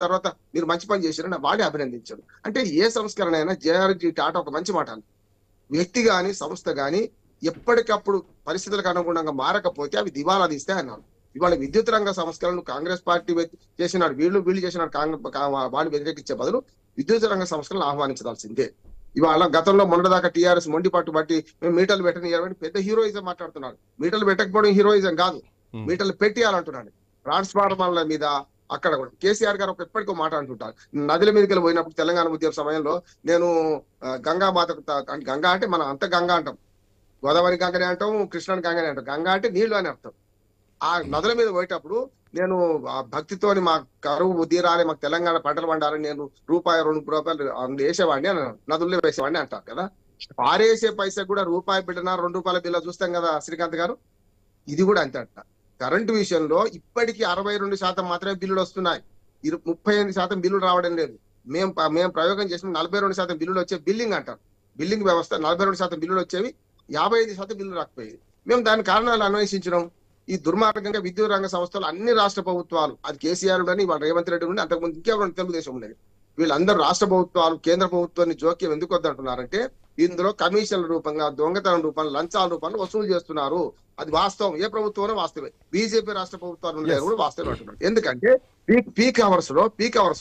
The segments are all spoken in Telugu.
తర్వాత మీరు మంచి పని చేశారని వాడే అభినందించాడు. అంటే ఏ సంస్కరణ అయినా జేఆర్జీ టాటా ఒక మంచి మాట అన్నారు. వ్యక్తి గాని సంస్థ గాని ఎప్పటికప్పుడు పరిస్థితులకు అనుగుణంగా మారకపోతే అవి దివాలా తీస్తాయి అన్నారు. ఇవాళ విద్యుత్ రంగ సంస్కరణలు కాంగ్రెస్ పార్టీ చేసినాడు, వీళ్ళు చేసినాడు, వాళ్ళు వ్యతిరేకించే బదులు విద్యుత్ రంగ సంస్కరణలు ఆహ్వానించాల్సిందే. ఇవాళ గతంలో మొన్నదాకా టీఆర్ఎస్ మొండి పట్టు బట్టి మేము మీటర్లు పెట్టని పెద్ద హీరోయిజం మాట్లాడుతున్నారు. మీటర్లు పెట్టకపోవడం హీరోయిజం కాదు, మీటర్లు పెట్టియాలంటున్నాడు. ట్రాన్స్ఫార్మర్ల మీద అక్కడ కూడా కేసీఆర్ గారు ఎప్పటికో మాట అంటుంటారు. నదుల మీదకి పోయినప్పుడు తెలంగాణ ఉద్యమ సమయంలో నేను గంగా మాతకు గంగా అంటే మనం అంత గంగా అంటాం, గోదావరి గంగనే అంటాం, కృష్ణని గంగనే అంటాం. గంగా అంటే నీళ్లు అని అర్థం. ఆ నదుల మీద పోయేటప్పుడు నేను ఆ భక్తితోని మా కరువు తీరాలి, మాకు తెలంగాణ పంటలు పండాలని నేను రూపాయి 2 రూపాయలు వేసేవాడిని అని నదుల్లో వేసేవాడిని అంటారు కదా. పారేసే పైసా కూడా రూపాయి బిడ్డన 2 రూపాయల బిల్ల చూస్తాం కదా శ్రీకాంత్ గారు. ఇది కూడా అంతే అంట. కరెంటు విషయంలో ఇప్పటికీ 62% మాత్రమే బిల్లులు వస్తున్నాయి. 38% బిల్లులు రావడం లేదు. మేము ప్రయోగం చేసిన 42% బిల్లులు వచ్చే బిల్లింగ్ అంటారు. బిల్లింగ్ వ్యవస్థ 42% బిల్లులు వచ్చేవి, 55% బిల్లులు రాకపోయేది. మేము దాని కారణాలు అన్వేషించడం. ఈ దుర్మార్గంగా విద్యుత్ రంగ సంస్థలు అన్ని రాష్ట్ర ప్రభుత్వాలు, అది కేసీఆర్ అని వాళ్ళ రేవంత్ రెడ్డి ఉండి అంతకుముందు ఇంకెవరు తెలుగుదేశం ఉండేది, వీళ్ళందరూ రాష్ట్ర ప్రభుత్వాలు కేంద్ర ప్రభుత్వాన్ని జోక్యం ఎందుకు వద్దంటున్నారంటే ఇందులో కమిషన్ల రూపంగా, దొంగతనం రూపంలో, లంచాల రూపంలో వసూలు చేస్తున్నారు. అది వాస్తవం. ఏ ప్రభుత్వంలో వాస్తవే. బీజేపీ రాష్ట్ర ప్రభుత్వాలు ఉండేది కూడా వాస్తవం అంటున్నారు. ఎందుకంటే పీక్ అవర్స్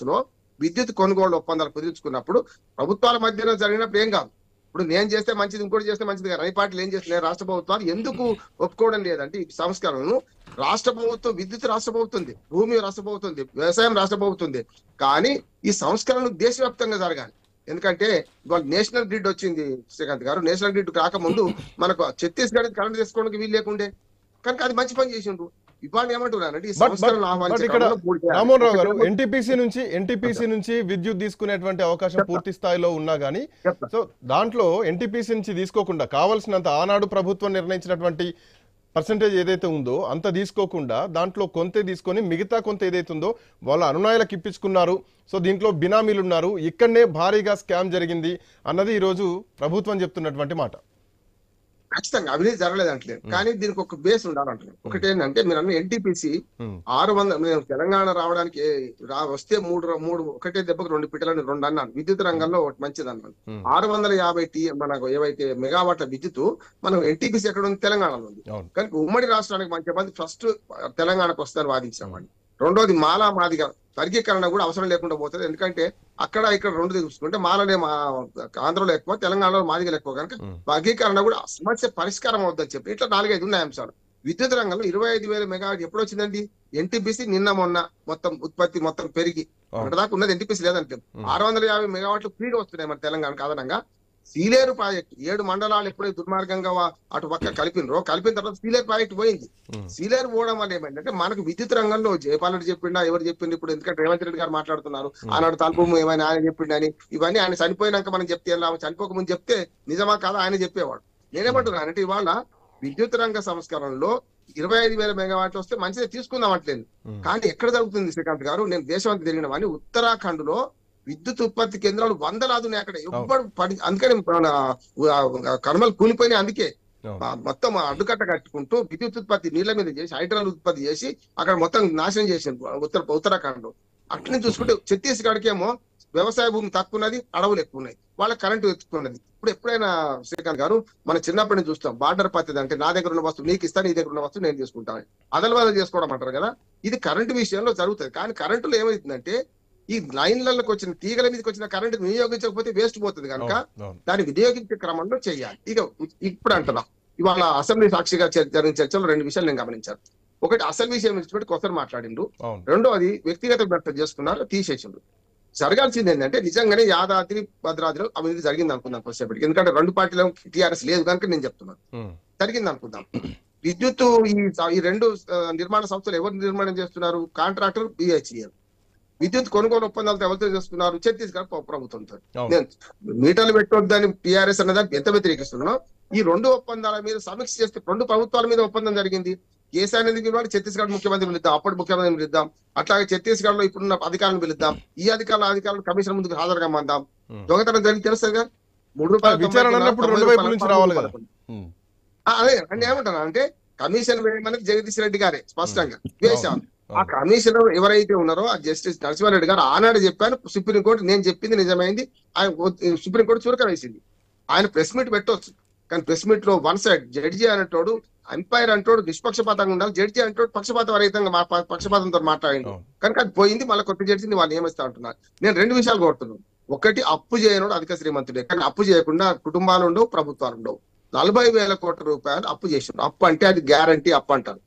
లో విద్యుత్ కొనుగోలు ఒప్పందాలు కుదుర్చుకున్నప్పుడు ప్రభుత్వాల మధ్యలో జరిగినప్పుడు ఏం కాదు. ఇప్పుడు నేను చేస్తే మంచిది, ఇంకోటి చేస్తే మంచిది కాదు. అన్ని పార్టీలు ఏం చేస్తున్నాయి, రాష్ట్ర ప్రభుత్వాలు ఎందుకు ఒప్పుకోవడం లేదంటే ఈ సంస్కరణను రాష్ట్ర ప్రభుత్వం, విద్యుత్ రాష్ట్ర ప్రభుత్వం ఉంది, భూమి రాష్ట్ర ప్రభుత్వం ఉంది, వ్యవసాయం రాష్ట్ర ప్రభుత్వం ఉంది. కానీ ఈ సంస్కరణలు దేశవ్యాప్తంగా జరగాలి. ఎందుకంటే ఇవాళ నేషనల్ గ్రిడ్ వచ్చింది శ్రీకాంత్ గారు. నేషనల్ గ్రిడ్ కాకముందు మనకు ఛత్తీస్గఢ్ కరెంట్ తీసుకోవడానికి వీలు లేకుండే, కనుక అది మంచి పని చేసిండ్రు. ఇవాళ ఏమంటున్నారంటే ఈ సంస్కరణలు రామ్మోహన్ రావు గారు ఎన్టీపీసీ నుంచి విద్యుత్ తీసుకునేటువంటి అవకాశం పూర్తి స్థాయిలో ఉన్నా గానీ, సో దాంట్లో ఎన్టీపీసీ నుంచి తీసుకోకుండా కావాల్సినంత ఆనాడు ప్రభుత్వం నిర్ణయించినటువంటి పర్సెంటేజ్ ఏదైతే ఉందో అంత తీసుకోకుండా దాంట్లో కొంత తీసుకొని మిగతా కొంత ఏదైతే ఉందో వాళ్ళ అనునాయులకు ఇప్పించుకున్నారు. సో దీంట్లో బినామీలు ఉన్నారు, ఇక్కడనే భారీగా స్కామ్ జరిగింది అన్నది ఈరోజు ప్రభుత్వం చెప్తున్నటువంటి మాట. ఖచ్చితంగా అవినీతి జరగలేదు అంటలేదు, కానీ దీనికి ఒక బేస్ ఉండాలంటున్నారు. ఒకటి ఏంటంటే మీరు అన్న ఎన్టీపీసీ 600 మేము తెలంగాణ రావడానికి వస్తే మూడు ఒకటే దెబ్బకు 2 పిట్టలని 2 అన్నాను. విద్యుత్ రంగంలో ఒకటి మంచిది అన్నాను. 650 మనకు ఏవైతే మెగావాట్ల విద్యుత్ మనం ఎన్టీపీసీ ఎక్కడ ఉంది, తెలంగాణలో ఉంది. కానీ ఉమ్మడి రాష్ట్రానికి మంచి మంది ఫస్ట్ తెలంగాణకు వస్తారని వాదించామండి. రెండోది మాలా మాదిగా వర్గీకరణ కూడా అవసరం లేకుండా పోతుంది. ఎందుకంటే అక్కడ ఇక్కడ 2 చూసుకుంటే మాలనే ఆంధ్రలో ఎక్కువ, తెలంగాణలో మాదిగలు ఎక్కువ, కనుక వర్గీకరణ కూడా సమస్య పరిష్కారం అవుతుందని చెప్పి ఇట్లా 4-5 ఉన్నాయి అంశాలు. విద్యుత్ రంగంలో 25,000 మెగావాట్ ఎప్పుడు వచ్చిందండి ఎన్టీపీసీ? నిన్న మొన్న మొత్తం ఉత్పత్తి మొత్తం పెరిగి దాకా ఉన్నది ఎన్టీపీసీ లేదంటే 650 మెగావాట్లు ఫ్రీగా వస్తున్నాయి మన తెలంగాణకు అదనంగా. సీలేరు ప్రాజెక్ట్ 7 మండలాలు ఎప్పుడైతే దుర్మార్గంగా అటు పక్క కలిపిన తర్వాత సీలేరు ప్రాజెక్ట్ పోయింది. సీలేరు పోవడం వల్ల ఏమైందంటే మనకు విద్యుత్ రంగంలో జయపాల్ రెడ్డి చెప్పిండా, ఎవరు చెప్పింది ఇప్పుడు, ఎందుకంటే రేవంత్ రెడ్డి గారు మాట్లాడుతున్నారు ఆనాడు తలుపు ఏమైనా ఆయన చెప్పిండని. ఇవన్నీ ఆయన చనిపోయినాక మనం చెప్తే, చనిపోక ముందు చెప్తే నిజమా కాదా ఆయన చెప్పేవాడు. నేనేమంటున్నానంటే ఇవాళ విద్యుత్ రంగ సంస్కరణలో 25,000 మెగావాట్లు వస్తే మంచిగా తీసుకుందాం అంటలేదు. కానీ ఎక్కడ జరుగుతుంది శ్రీకాంత్ గారు, నేను దేశమంతా తిరిగిన వాడిని, ఉత్తరాఖండ్ లో విద్యుత్ ఉత్పత్తి కేంద్రాలు వందలాది ఉన్నాయి. అక్కడ ఎవ్వరు అందుకని కర్మలు కూలిపోయినాయి. అందుకే మొత్తం అడ్డుకట్ట కట్టుకుంటూ విద్యుత్ ఉత్పత్తి నీళ్ల మీద చేసి హైడ్రాల్ ఉత్పత్తి చేసి అక్కడ మొత్తం నాశనం చేసింది ఉత్తరాఖండ్ లో. అట్లనే చూసుకుంటే ఛత్తీస్గఢ్కి ఏమో వ్యవసాయ భూమి తక్కువ ఉన్నది, అడవులు ఎక్కువ ఉన్నాయి, వాళ్ళ కరెంటు ఎక్కువ ఉన్నది. ఇప్పుడు ఎప్పుడైనా శ్రీకాంత్ గారు మన చిన్నప్పటి నుంచి చూస్తాం బార్డర్ పద్ధతి అంటే నా దగ్గర ఉన్న వస్తువు నీకు ఇస్తాను, నీ దగ్గర ఉన్న వస్తువు నేను తీసుకుంటాను, అదలవాదలు చేసుకోవడం అంటారు కదా. ఇది కరెంటు విషయంలో జరుగుతుంది. కానీ కరెంటులో ఏమవుతుందంటే ఈ లైన్లకు వచ్చిన తీగల మీదకి వచ్చిన కరెంట్ వినియోగించకపోతే వేస్ట్ పోతుంది కనుక దాన్ని వినియోగించే క్రమంలో చేయాలి. ఇక ఇప్పుడు అంటున్నా ఇవాళ అసెంబ్లీ సాక్షిగా జరిగిన చర్చలో 2 విషయాలు నేను గమనించాను. ఒకటి అసలు విషయం నుంచి కొత్తరు మాట్లాడిండు, రెండోది వ్యక్తిగత వ్యక్తం చేసుకున్నారు, తీసేసిండు. జరగాల్సింది ఏంటంటే నిజంగానే యాదాద్రి భద్రాద్రిలో అవినీతి జరిగింది అనుకుందాం కొద్దిసేపటికి, ఎందుకంటే 2 పార్టీలు టీఆర్ఎస్ లేదు కనుక నేను చెప్తున్నాను జరిగింది అనుకుందాం. విద్యుత్ ఈ 2 నిర్మాణ సంస్థలు ఎవరు నిర్మాణం చేస్తున్నారు? Contractor BHEL. విద్యుత్ కొనుగోలు ఒప్పందాలతో ఎవరితో చేస్తున్నారు? ఛత్తీస్గఢ్ ప్రభుత్వంతో. నేను మీటర్లు పెట్టొద్దని టీఆర్ఎస్ అన్నదానికి ఎంత వ్యతిరేకిస్తున్నానో ఈ 2 ఒప్పందాల మీద సమీక్ష చేస్తే 2 ప్రభుత్వాల మీద ఒప్పందం జరిగింది. కేసీఆర్ ఎందుకు పిలవాలి? ఛత్తీస్గఢ్ ముఖ్యమంత్రి పిలుద్దాం, అప్పటి ముఖ్యమంత్రిని పిలుద్దాం, అట్లాగే ఛత్తీస్గఢ్ లో ఇప్పుడున్న అధికారులను పిలుద్దాం, ఈ అధికారులు కమిషన్ ముందుకు హాజరుగా మందాం. దొంగతనం జరిగి తెలుస్తుంది కదా, ₹3 అదే అంటే ఏమంటాను అంటే కమిషన్ వేయమని జగదీష్ రెడ్డి గారే స్పష్టంగా వేశాం. ఆ కమిషనర్ ఎవరైతే ఉన్నారో ఆ జస్టిస్ నరసింహారెడ్డి గారు ఆనాడు చెప్పాను, సుప్రీంకోర్టు నేను చెప్పింది నిజమైంది, ఆయన సుప్రీంకోర్టు చురక వేసింది. ఆయన ప్రెస్ మీట్ పెట్టవచ్చు, కానీ ప్రెస్ మీట్ లో వన్ సైడ్ జడ్జి అంటాడు, అంపైర్ అంటాడు నిష్పక్షపాతంగా ఉండాలి, జడ్జి అంటాడు పక్షపాత రహితంగా పక్షపాతంతో మాట్లాడిండు. కనుక అది పోయింది, మళ్ళీ కొత్త జడ్జిని వాళ్ళు నియమిస్తా అంటున్నారు. నేను రెండు విషయాలు కోరుతున్నాను. ఒకటి, అప్పు చేయనోడు అధిక శ్రీమంతుడే, కానీ అప్పు చేయకుండా కుటుంబాలు ఉండవు, ప్రభుత్వాలు ఉండవు. 40,000 కోట్ల రూపాయలు అప్పు చేసిండు. అప్పు అంటే అది గ్యారంటీ అప్పు అంటారు.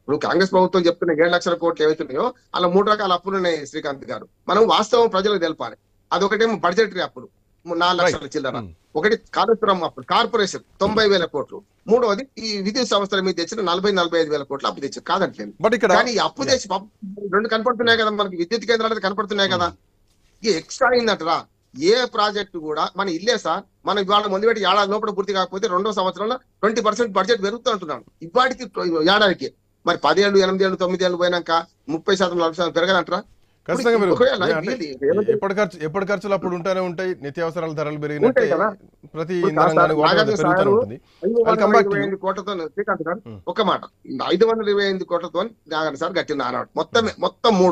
ఇప్పుడు కాంగ్రెస్ ప్రభుత్వం చెప్తున్న 7 లక్షల కోట్లు ఏవైతున్నాయో అలా 3 రకాల అప్పులు ఉన్నాయి శ్రీకాంత్ గారు. మనం వాస్తవం ప్రజలకు తెలపాలి. అదొకటేమో బడ్జెటరీ అప్పులు 4 లక్షల చిల్లర, ఒకటి కాళేశ్వరం అప్పులు కార్పొరేషన్ 90,000 కోట్లు, మూడవది ఈ విద్యుత్ సంస్థల మీద తెచ్చిన 40-45,000 కోట్లు అప్పు తెచ్చారు, కాదంటలేదు. కానీ ఈ అప్పు తెచ్చి రెండు కనపడుతున్నాయి కదా మనకి, విద్యుత్ కేంద్రాలు కనపడుతున్నాయి కదా. ఇక ఎక్స్ట్రా అయిందటరా. ఏ ప్రాజెక్టు కూడా మన ఇల్లే సార్, మనం ఇవాళ ముందు పెట్టి ఏడాది లోపల పూర్తి కాకపోతే 2వ సంవత్సరంలో 20% బడ్జెట్ పెరుగుతూ అంటున్నాను. ఇప్పటికి ఏడాదికి మరి 10 ఏళ్ళు 8 ఏళ్ళు 9 ఏళ్ళు పోయినాక 30% 40% పెరగాలంటారా? ఎప్పటి ఖర్చులు అప్పుడు ఉంటూనే ఉంటాయి. నిత్యావసరాల ధరలు పెరిగినట్టే ప్రతి కోట్లతో శ్రీకాంత్ గారు ఒక మాట 528 కోట్లతో నాగండి సార్ గట్టిన ఆనాడు మొత్తం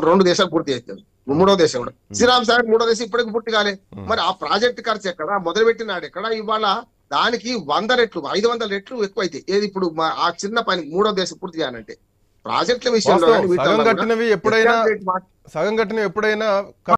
2 దేశాలు పూర్తి చేస్తారు. 3వ దేశం కూడా శ్రీరామ్ సార్ 3వ దేశం ఇప్పటికి పూర్తి కాలే. మరి ఆ ప్రాజెక్ట్ ఖర్చు ఎక్కడ, మొదలుపెట్టినాడు ఎక్కడ, ఇవాళ దానికి 100 రెట్లు 500 రెట్లు ఎక్కువ అయితే ఏది ఇప్పుడు ఆ చిన్న పని 3వ దేశం పూర్తి చేయాలంటే ప్రాజెక్టుల విషయంలో సగం కట్టినవి ఎప్పుడైనా